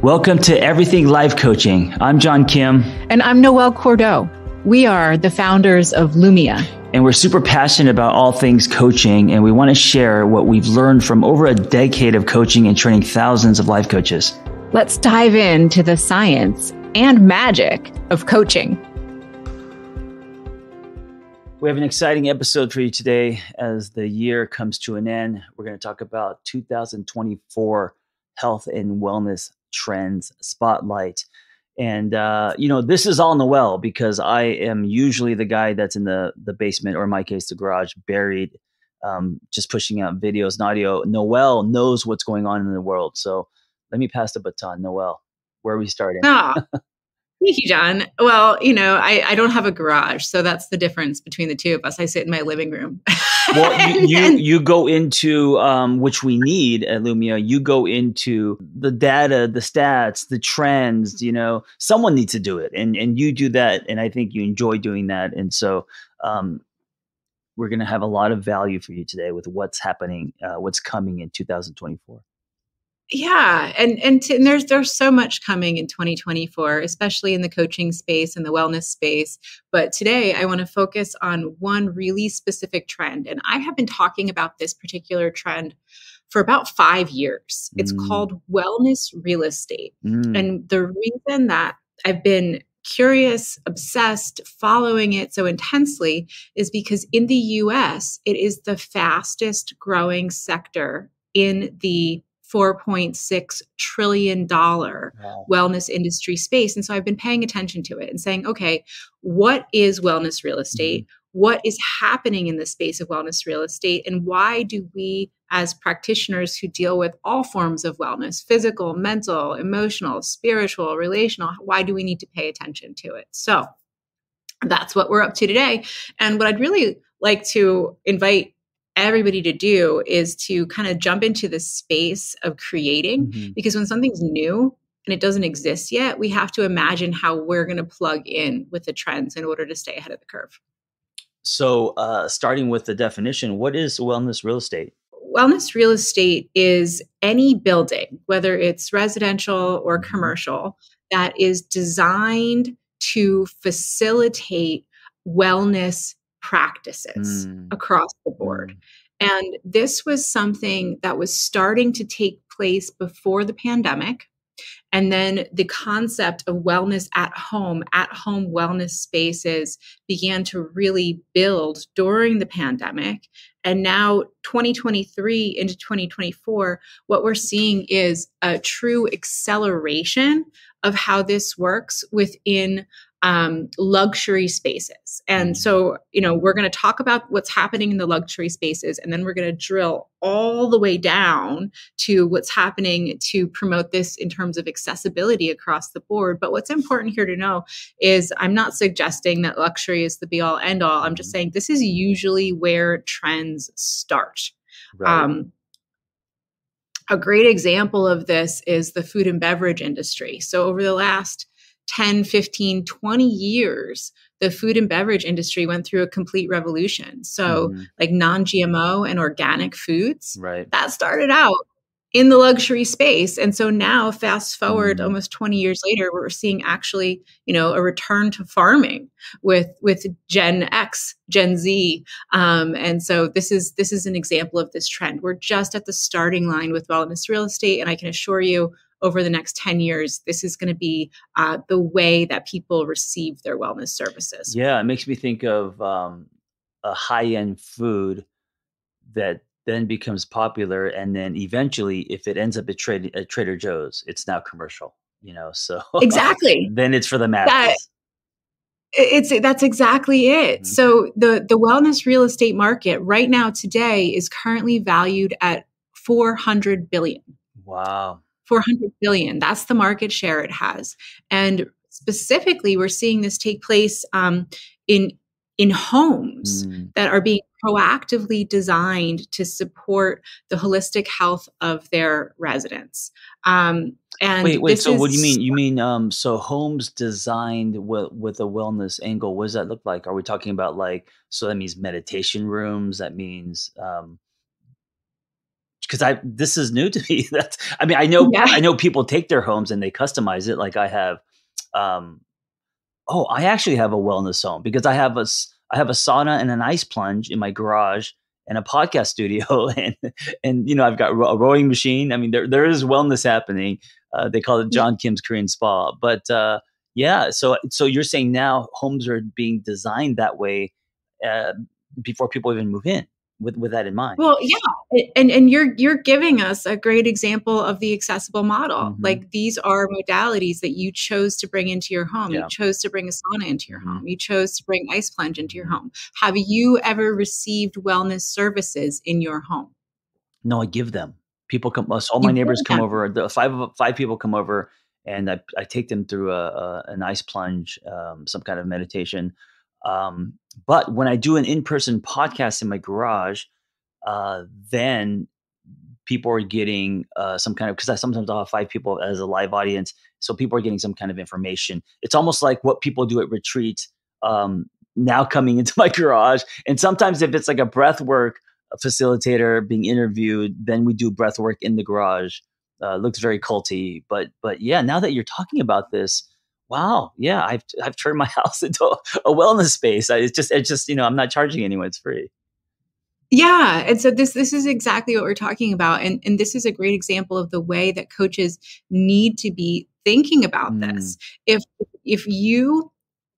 Welcome to Everything Life Coaching. I'm John Kim. And I'm Noelle Cordeau. We are the founders of Lumia. And we're super passionate about all things coaching, and we want to share what we've learned from over a decade of coaching and training thousands of life coaches. Let's dive into the science and magic of coaching. We have an exciting episode for you today. As the year comes to an end, we're going to talk about 2024 health and wellness trends spotlight. And, this is all Noelle, because I am usually the guy that's in the basement, or in my case, the garage, buried, just pushing out videos and audio. Noelle knows what's going on in the world. So let me pass the baton. Noelle, where are we starting? Thank you, John. Well, I don't have a garage, so that's the difference between the two of us. I sit in my living room. Well, you go into, which we need at Lumia, you go into the data, the stats, the trends, someone needs to do it. And you do that. And I think you enjoy doing that. And so we're going to have a lot of value for you today with what's happening, what's coming in 2024. Yeah. And there's so much coming in 2024, especially in the coaching space and the wellness space. But today I want to focus on one really specific trend. And I have been talking about this particular trend for about 5 years. It's called wellness real estate. And the reason that I've been curious, obsessed, following it so intensely is because in the US, it is the fastest growing sector in the $4.6 trillion wellness industry space. And so I've been paying attention to it and saying, okay, what is wellness real estate? What is happening in the space of wellness real estate? And why do we, as practitioners who deal with all forms of wellness, physical, mental, emotional, spiritual, relational, why do we need to pay attention to it? So that's what we're up to today. And what I'd really like to invite everybody to do is to kind of jump into the space of creating, because when something's new and it doesn't exist yet, we have to imagine how we're going to plug in with the trends in order to stay ahead of the curve. So starting with the definition, what is wellness real estate? Wellness real estate is any building, whether it's residential or commercial, that is designed to facilitate wellness practices across the board. And this was something that was starting to take place before the pandemic. And then the concept of wellness at home wellness spaces began to really build during the pandemic. And now 2023 into 2024, what we're seeing is a true acceleration of how this works within luxury spaces. And so, we're going to talk about what's happening in the luxury spaces, and then we're going to drill all the way down to what's happening to promote this in terms of accessibility across the board. But what's important here to know is I'm not suggesting that luxury is the be all end all. I'm just saying this is usually where trends start. Right. A great example of this is the food and beverage industry. So over the last 10, 15, 20 years, the food and beverage industry went through a complete revolution. So like non-GMO and organic foods, that started out in the luxury space. And so now fast forward almost 20 years later, we're seeing actually, a return to farming with Gen X, Gen Z. And so this is an example of this trend. We're just at the starting line with wellness real estate. And I can assure you, over the next 10 years, this is going to be the way that people receive their wellness services. Yeah, it makes me think of a high-end food that then becomes popular. And then eventually, if it ends up at Trader Joe's, it's now commercial, so exactly. Then it's for the masses. That's exactly it. So the wellness real estate market right now today is currently valued at $400 billion. Wow. 400 billion. That's the market share it has. And specifically, we're seeing this take place in homes that are being proactively designed to support the holistic health of their residents. And wait. So what do you mean? You mean so homes designed with a wellness angle? What does that look like? Are we talking about so that means meditation rooms? That means because this is new to me. That's, I mean, Yeah. I know people take their homes and they customize it. Like I have, um, oh, I actually have a wellness home because I have a sauna and an ice plunge in my garage and a podcast studio and I've got a rowing machine. I mean, there is wellness happening. They call it John Kim's Korean Spa, but yeah. So you're saying now homes are being designed that way uh, before people even move in with that in mind. Well, yeah, and you're giving us a great example of the accessible model. Hmm. Like these are modalities that you chose to bring into your home. You Yeah. chose to bring a sauna into your Hmm. home. You chose to bring ice plunge into your Hmm. home. Have you ever received wellness services in your home? No, I give them. People come. All my You neighbors give come them. over. The five people come over, and I take them through a nice plunge, some kind of meditation. Um, but when I do an in person podcast in my garage, then people are getting some kind of, because I sometimes I'll have five people as a live audience, so people are getting some kind of information. It's almost like what people do at retreats, now coming into my garage. And sometimes if it's like a breath work facilitator being interviewed, then we do breath work in the garage. Looks very culty, but yeah. Now that you're talking about this, wow, yeah, I've turned my house into a wellness space. It's just I'm not charging anyone; it's free. Yeah, and so this is exactly what we're talking about, and this is a great example of the way that coaches need to be thinking about Mm, this. If if you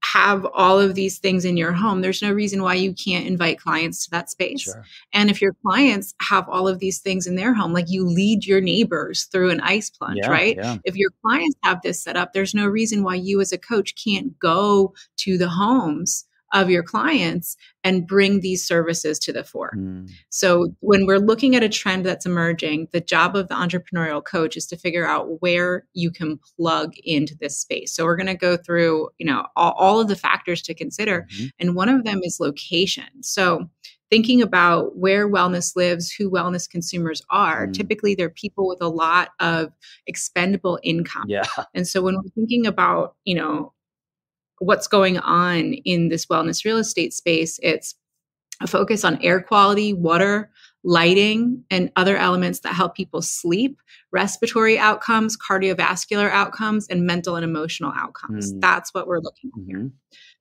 have all of these things in your home, there's no reason why you can't invite clients to that space. sure. And if your clients have all of these things in their home, like you lead your neighbors through an ice plunge, Yeah, right? yeah. If your clients have this set up, there's no reason why you as a coach can't go to the homes of your clients and bring these services to the fore. Mm, So when we're looking at a trend that's emerging, the job of the entrepreneurial coach is to figure out where you can plug into this space. So we're going to go through, all of the factors to consider, mhm, and one of them is location. So thinking about where wellness lives, who wellness consumers are, mm. typically they're people with a lot of expendable income. Yeah. And so when we're thinking about, what's going on in this wellness real estate space, it's a focus on air quality, water, lighting, and other elements that help people sleep, respiratory outcomes, cardiovascular outcomes, and mental and emotional outcomes. Mm, That's what we're looking at here. mhm.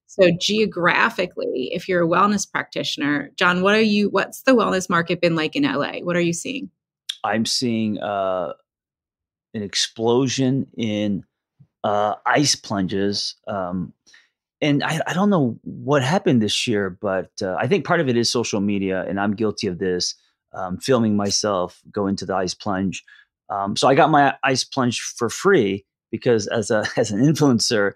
So geographically, if you're a wellness practitioner, John, what's the wellness market been like in LA? What are you seeing? I'm seeing an explosion in ice plunges. And I don't know what happened this year, but I think part of it is social media, and I'm guilty of this. Filming myself go into the ice plunge. So I got my ice plunge for free because as a as an influencer,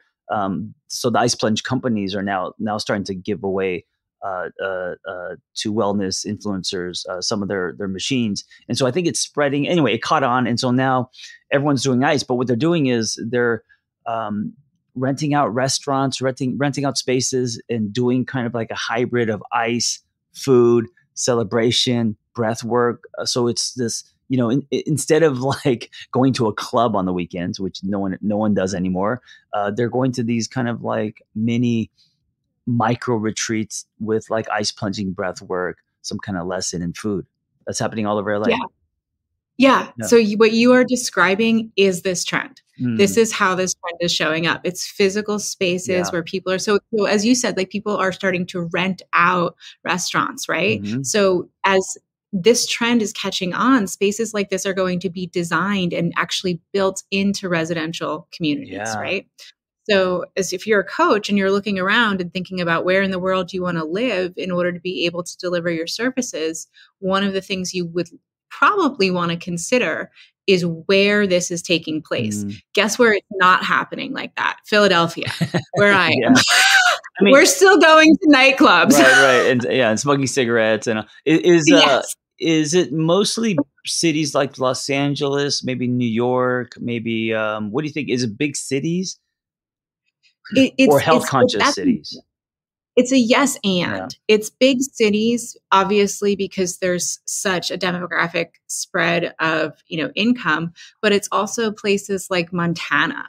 so the ice plunge companies are now starting to give away to wellness influencers some of their machines, and so I think it's spreading. Anyway, it caught on, and so now everyone's doing ice. But what they're doing is they're um, renting out restaurants, renting out spaces, and doing kind of like a hybrid of ice, food, celebration, breath work. So it's this, instead of like going to a club on the weekends, which no one does anymore, they're going to these kind of like mini micro retreats with like ice plunging breath work, some kind of lesson in food. That's happening all over LA. Yeah. Yeah. Yeah. So what you are describing is this trend. This Mm, is how this trend is showing up. It's physical spaces yeah. where people are so as you said, like people are starting to rent out restaurants, right? Hmm. So as this trend is catching on, spaces like this are going to be designed and actually built into residential communities, Yeah. right? So, as if you're a coach and you're looking around and thinking about where in the world you want to live in order to be able to deliver your services, one of the things you would probably want to consider is where this is taking place. Mm. Guess where it's not happening like that? Philadelphia, where I am. Yeah. I mean, We're still going to nightclubs. right, and yeah, and smoking cigarettes, and Yes. is it mostly cities like Los Angeles, maybe New York, maybe what do you think? Is it big cities It, or it's health it's it, conscious that's cities? It's a yes Yeah. and. It's big cities, obviously, because there's such a demographic spread of, income, but it's also places like Montana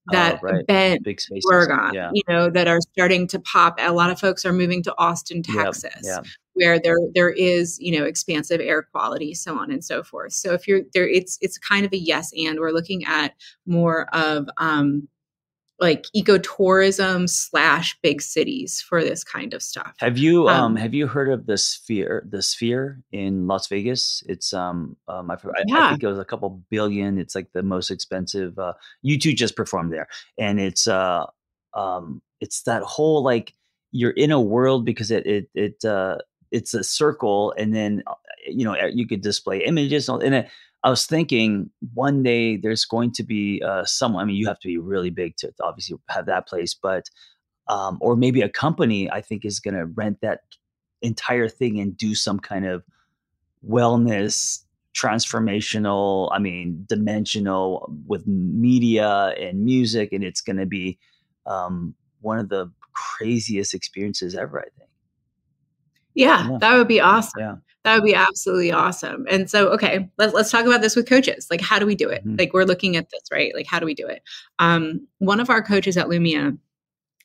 Oh, that right. Bend, Big spaces. Oregon, Yeah. that are starting to pop. A lot of folks are moving to Austin, Yeah. Texas. Yeah. where there is, expansive air quality, so on and so forth. So if you're there, it's kind of a yes, and we're looking at more of like ecotourism slash big cities for this kind of stuff. Have you heard of the Sphere in Las Vegas? I Yeah, think it was a couple billion. It's like the most expensive. U2 just performed there, and it's that whole like you're in a world because it's a circle, and then you could display images I was thinking one day there's going to be someone. I mean, you have to be really big to obviously have that place, but or maybe a company I think is going to rent that entire thing and do some kind of wellness transformational, I mean, dimensional with media and music, and it's going to be one of the craziest experiences ever. I think. yeah, Yeah, that would be awesome. yeah. That would be absolutely awesome. And so, okay, let's talk about this with coaches. Like, how do we do it? Mhm. Like, we're looking at this, right? Like, how do we do it? One of our coaches at Lumia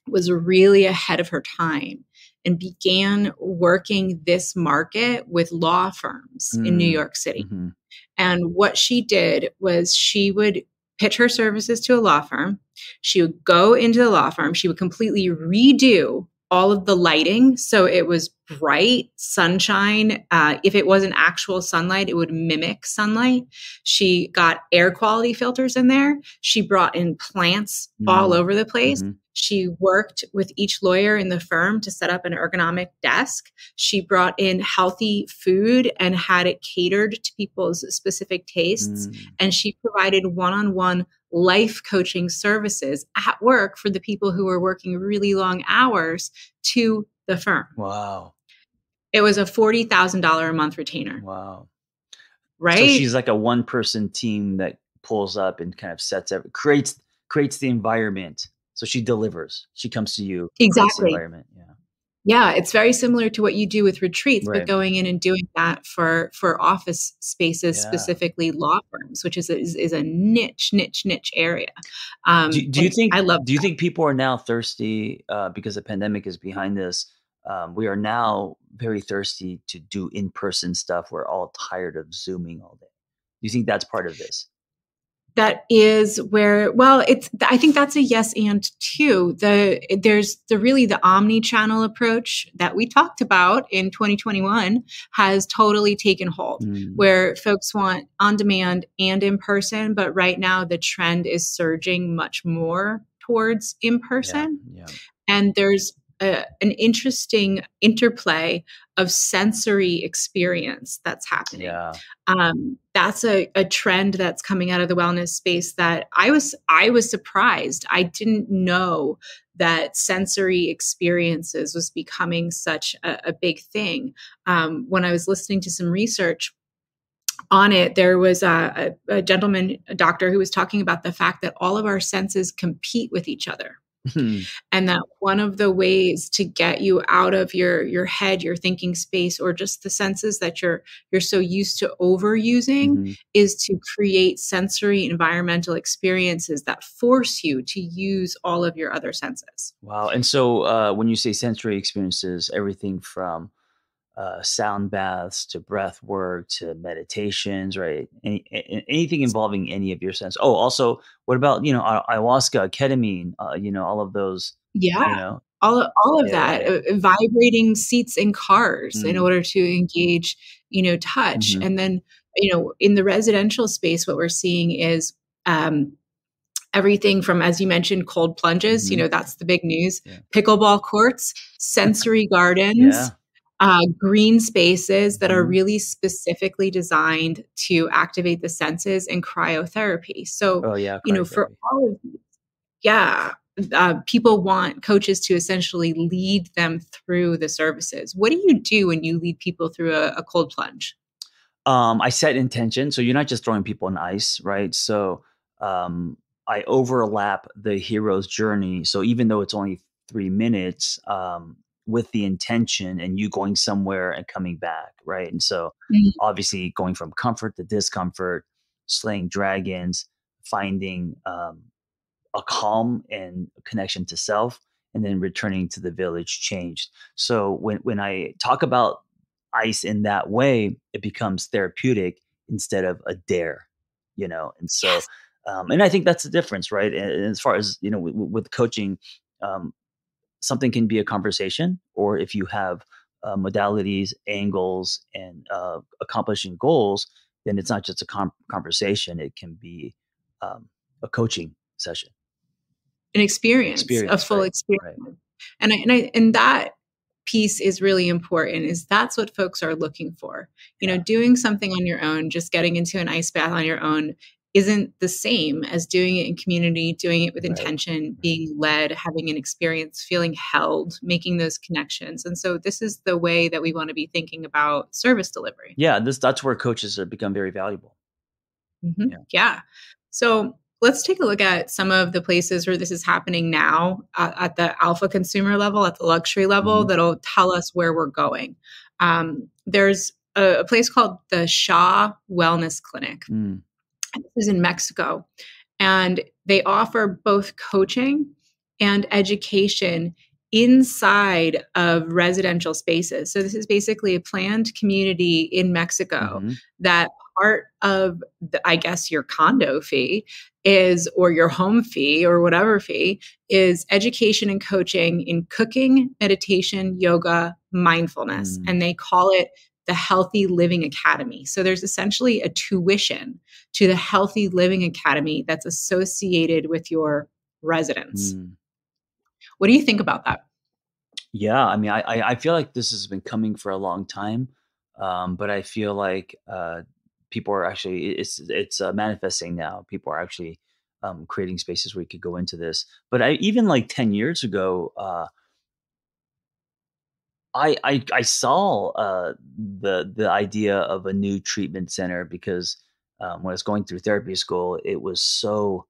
was really ahead of her time and began working this market with law firms in New Mm. York City. Mhm. And what she did was she would pitch her services to a law firm. She would go into the law firm. She would completely redo all of the lighting. So it was bright sunshine. If it wasn't actual sunlight, it would mimic sunlight. She got air quality filters in there. She brought in plants all Mm. over the place. Mhm. She worked with each lawyer in the firm to set up an ergonomic desk. She brought in healthy food and had it catered to people's specific tastes. Mm. And she provided one on one life coaching services at work for the people who were working really long hours to the firm. Wow. It was a $40,000 a month retainer, Wow. So right? she's like a one person team that pulls up and kind of creates the environment. So she delivers. She comes to you, creates the Exactly. environment. Yeah. Yeah, it's very similar to what you do with retreats, but Right. going in and doing that for office spaces, Yeah. specifically law firms, which is a niche area. Do you And think I love do you think people are now thirsty because the pandemic is behind us? We are now very thirsty to do in person stuff. We're all tired of zooming all day. Do you think that's part of this? that is where, well, it's, I think that's a yes and too. There's the omni-channel approach that we talked about in 2021 has totally taken hold, Mm, where folks want on demand and in person, but right now the trend is surging much more towards in yeah. person. Yeah. And there's an interesting interplay of sensory experience that's happening. Yeah. That's a trend that's coming out of the wellness space that I was surprised. I didn't know that sensory experiences was becoming such a big thing. When I was listening to some research on it, there was a gentleman, a doctor, who was talking about the fact that all of our senses compete with each other, and that one of the ways to get you out of your head, your thinking space, or just the senses that you're so used to overusing Mhm. is to create sensory environmental experiences that force you to use all of your other senses. Wow. And so when you say sensory experiences, everything from sound baths to breath work to meditations, right? Anything involving any of your sense. Oh, also, what about ayahuasca, ketamine? All of those. Yeah. You know, All of yeah, yeah, that, yeah. vibrating seats in cars in Mm, order to engage, touch. mhm, And then, in the residential space, what we're seeing is, um, everything from, as you mentioned, cold plunges, mhm, that's the big news, yeah, pickleball courts, sensory gardens, yeah. green spaces that are Mhm. really specifically designed to activate the senses, and cryotherapy. So, Oh yeah, for cryotherapy. all of yeah. People want coaches to essentially lead them through the services. What do you do when you lead people through a cold plunge? I set intention, so you're not just throwing people on ice, right? So um, I overlap the hero's journey. So even though it's only 3 minutes, with the intention and you going somewhere and coming back, right? And so Mm, obviously going from comfort to discomfort, slaying dragons, finding a calm and a connection to self, and then returning to the village changed. So when I talk about ice in that way, it becomes therapeutic instead of a dare, And so, Yes. and I think that's the difference, right? And as far as with coaching, um, something can be a conversation, or if you have modalities, angles, and accomplishing goals, then it's not just a conversation. It can be um, a coaching session, An experience, a experience, full right? experience. Right. And that piece is really important, is that's what folks are looking for. Yeah. Doing something on your own, just getting into an ice bath on your own isn't the same as doing it in community, doing it with Right. intention, Right. being led, having an experience, feeling held, making those connections. And so this is the way that we want to be thinking about service delivery. Yeah. That's where coaches have become very valuable. Yeah. Yeah. So let's take a look at some of the places where this is happening now, at the alpha consumer level, at the luxury level, Hmm. that'll tell us where we're going. There's a place called the Shaw Wellness Clinic. Mm. This is in Mexico. And they offer both coaching and education inside of residential spaces. So this is basically a planned community in Mexico Hmm. that part of I guess your condo fee is, or your home fee or whatever fee, is education and coaching in cooking, meditation, yoga, mindfulness. Mm. And they call it the Healthy Living Academy. So there's essentially a tuition to the Healthy Living Academy that's associated with your residence. Mm. What do you think about that? Yeah, I mean, I feel like this has been coming for a long time, but I feel like people are actually it's manifesting now. People are actually creating spaces where you could go into this. But I even like 10 years ago, I saw the idea of a new treatment center because when I was going through therapy school, it was so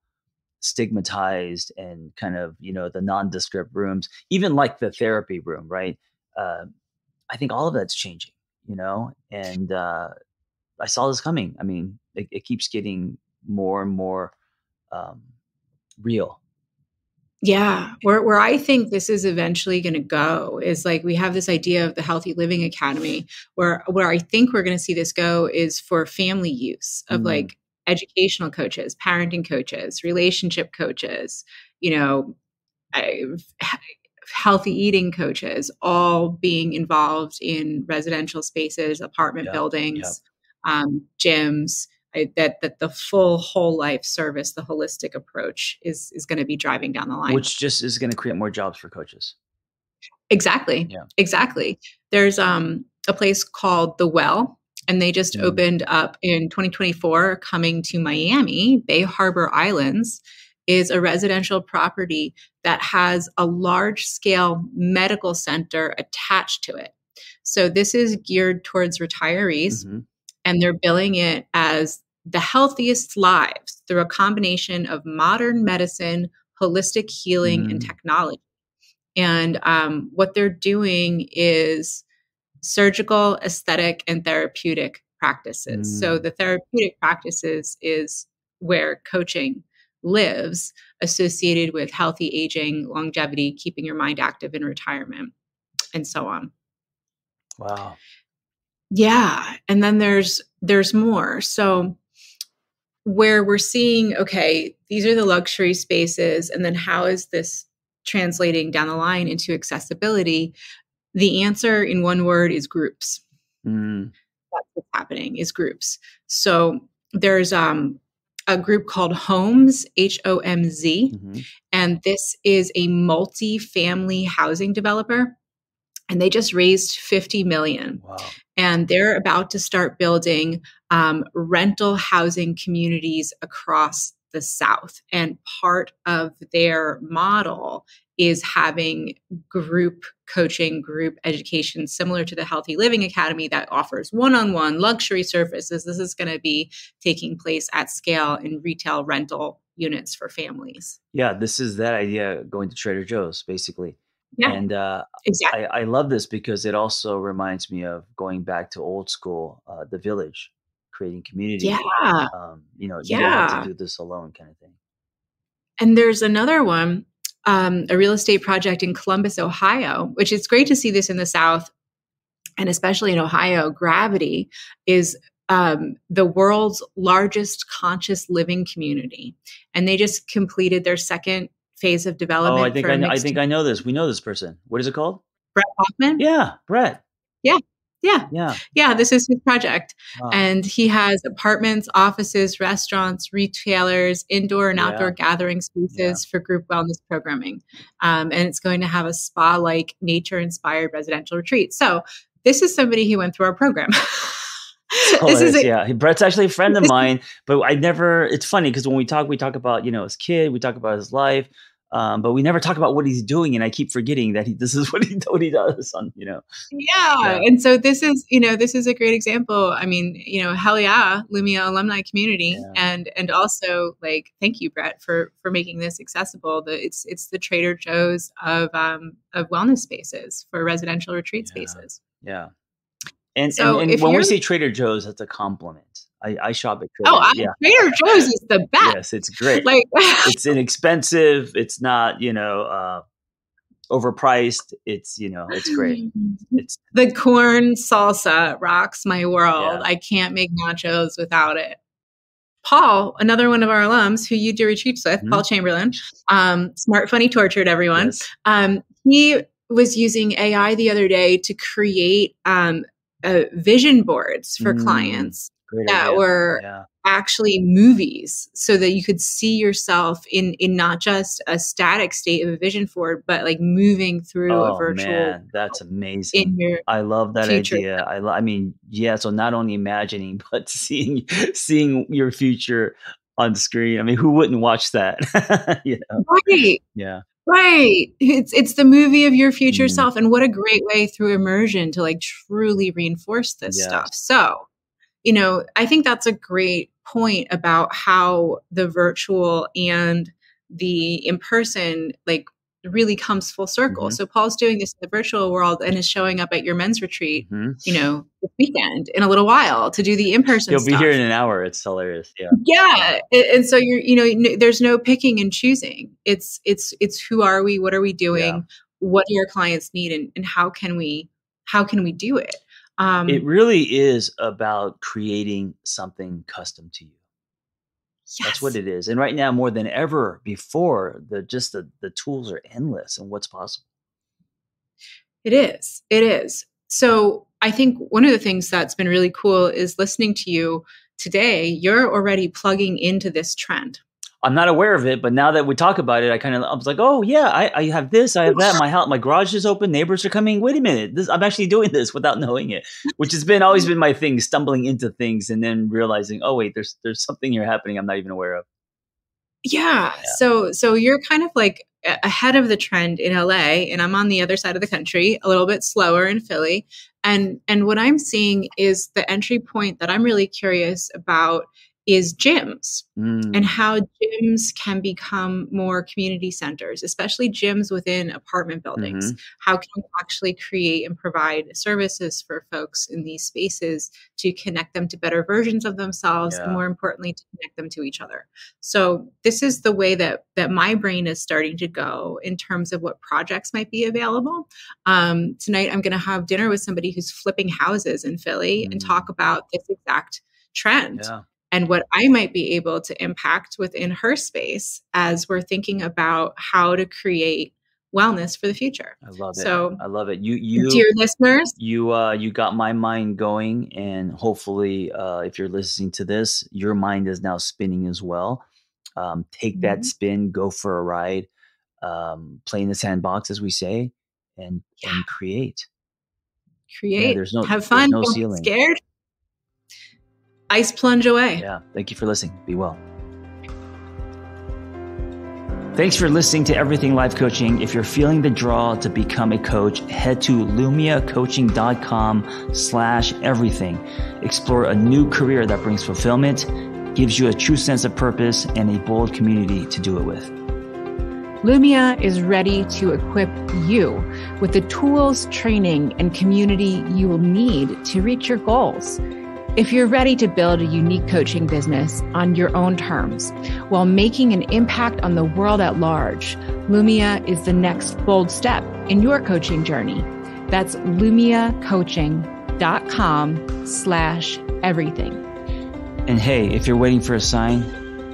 stigmatized and kind of the nondescript rooms, even like the therapy room, right? Uh, I think all of that's changing, and I saw this coming. I mean, it keeps getting more and more um, real. Yeah, where I think this is eventually going to go is, like, we have this idea of the Healthy Living Academy, where I think we're going to see this go is for family use of, Mm. like, educational coaches, parenting coaches, relationship coaches, you know, I, healthy eating coaches, all being involved in residential spaces, apartment Yep. Yep. buildings, gyms. That the full whole life service, the holistic approach is going to be driving down the line. Which just is going to create more jobs for coaches. Exactly, Yeah. exactly. There's a place called The Well, and they just Mm. opened up in 2024, coming to Miami. Bay Harbor Islands is a residential property that has a large scale medical center attached to it. So this is geared towards retirees, Hmm. and they're billing it as the healthiest lives through a combination of modern medicine, holistic healing, and Mm. technology. And what they're doing is surgical, aesthetic, and therapeutic practices. So Mm. the therapeutic practices is where coaching lives, associated with healthy aging, longevity, keeping your mind active in retirement, and so on. Wow. Yeah, and then there's more. So where we're seeing, okay, these are the luxury spaces, and then how is this translating down the line into accessibility? The answer in one word is groups. Mm. That's what's happening, is groups. So there's a group called Homes, HOMZ, Hmm. and this is a multi-family housing developer, and they just raised 50 million, Wow. and they're about to start building rental housing communities across the South. And part of their model is having group coaching, group education, similar to the Healthy Living Academy that offers one-on-one luxury services. This is going to be taking place at scale in retail rental units for families. Yeah, this is that idea going to Trader Joe's, basically. Yeah, And exactly. I love this because it also reminds me of going back to old school, the village, creating Yeah, community. You don't have to yeah. do this alone, kind of thing. And there's another one, a real estate project in Columbus, Ohio, which is great to see this in the South. and especially in Ohio, Gravity is the world's largest conscious living community. And they just completed their second phase of Oh, development for a I mixed think I know this. We know this person. What is it called? Brett Hoffman. Yeah, Brett. Yeah. Yeah. Yeah. Yeah. This is his project. Wow. And he has apartments, offices, restaurants, retailers, indoor and outdoor Yeah. gathering spaces for group wellness programming. And it's going to have a spa-like nature-inspired residential retreat. So this is somebody who went through our program. This is yeah. Brett's actually a friend of mine, but it's funny because when we talk about, his kid, we talk about his life. But we never talk about what he's doing, and I keep forgetting that this is what he does on, Yeah. And so this is a great example. I mean, hell yeah, Lumia alumni community. Yeah. And also like, thank you, Brett, for making this accessible. It's the Trader Joe's of wellness spaces for residential retreat spaces. Yeah. And when we say Trader Joe's, that's a compliment. I shop at Trader Joe's. Trader Joe's is the best. Yes, it's great. Like, it's inexpensive. It's not, overpriced. It's, it's great. It's the corn salsa rocks my world. Yeah. I can't make nachos without it. Paul, another one of our alums who you do retreats with, Paul Chamberlain, Smart, Funny, Tortured, everyone. Yes. He was using AI the other day to create vision boards for clients that were actually movies, so that you could see yourself in not just a static state of a vision board, but like moving through a virtual. Man, that's amazing. I love that idea. So not only imagining, but seeing your future on screen. I mean, who wouldn't watch that? Right. Yeah. Right. It's the movie of your future self. And what a great way through immersion to like truly reinforce this stuff. So, I think that's a great point about how the virtual and the in-person like really comes full circle. So Paul's doing this in the virtual world and is showing up at your men's retreat, this weekend in a little while to do the in-person stuff. He'll be here in an hour. It's hilarious. Yeah. Yeah. And so there's no picking and choosing. It's who are we? What are we doing? Yeah. What do our clients need? And how can we do it? It really is about creating something custom to you. Yes. That's what it is. And right now, more than ever before, the tools are endless and what's possible. It is. So I think one of the things that's been really cool is listening to you today. You're already plugging into this trend. I'm not aware of it, but now that we talk about it, I was like, oh yeah, I have this, I have that. My house, my garage is open. Neighbors are coming. Wait a minute, I'm actually doing this without knowing it, which has always been my thing, stumbling into things and then realizing, oh wait, there's something here happening I'm not even aware of. Yeah. So you're kind of like ahead of the trend in LA, and I'm on the other side of the country, a little bit slower in Philly. And what I'm seeing is the entry point that I'm really curious about is gyms and how gyms can become more community centers, especially gyms within apartment buildings. How can we actually create and provide services for folks in these spaces to connect them to better versions of themselves, and more importantly, to connect them to each other? So this is the way that my brain is starting to go in terms of what projects might be available. Tonight, I'm going to have dinner with somebody who's flipping houses in Philly and talk about this exact trend. Yeah. And what I might be able to impact within her space as we're thinking about how to create wellness for the future. I love it. So I love it. Dear listeners, you got my mind going, and hopefully, if you're listening to this, your mind is now spinning as well. Take that spin, go for a ride, play in the sandbox, as we say, and create. Yeah, have fun. There's no Don't ceiling. Be scared. Ice plunge away. Yeah. Thank you for listening. Be well. Thanks for listening to Everything Life Coaching. If you're feeling the draw to become a coach, head to lumiacoaching.com/everything. Explore a new career that brings fulfillment, gives you a true sense of purpose, and a bold community to do it with. Lumia is ready to equip you with the tools, training, and community you will need to reach your goals. If you're ready to build a unique coaching business on your own terms while making an impact on the world at large, Lumia is the next bold step in your coaching journey. That's lumiacoaching.com/everything. And hey, if you're waiting for a sign,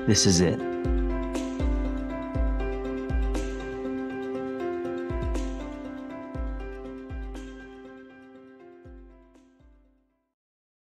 this is it.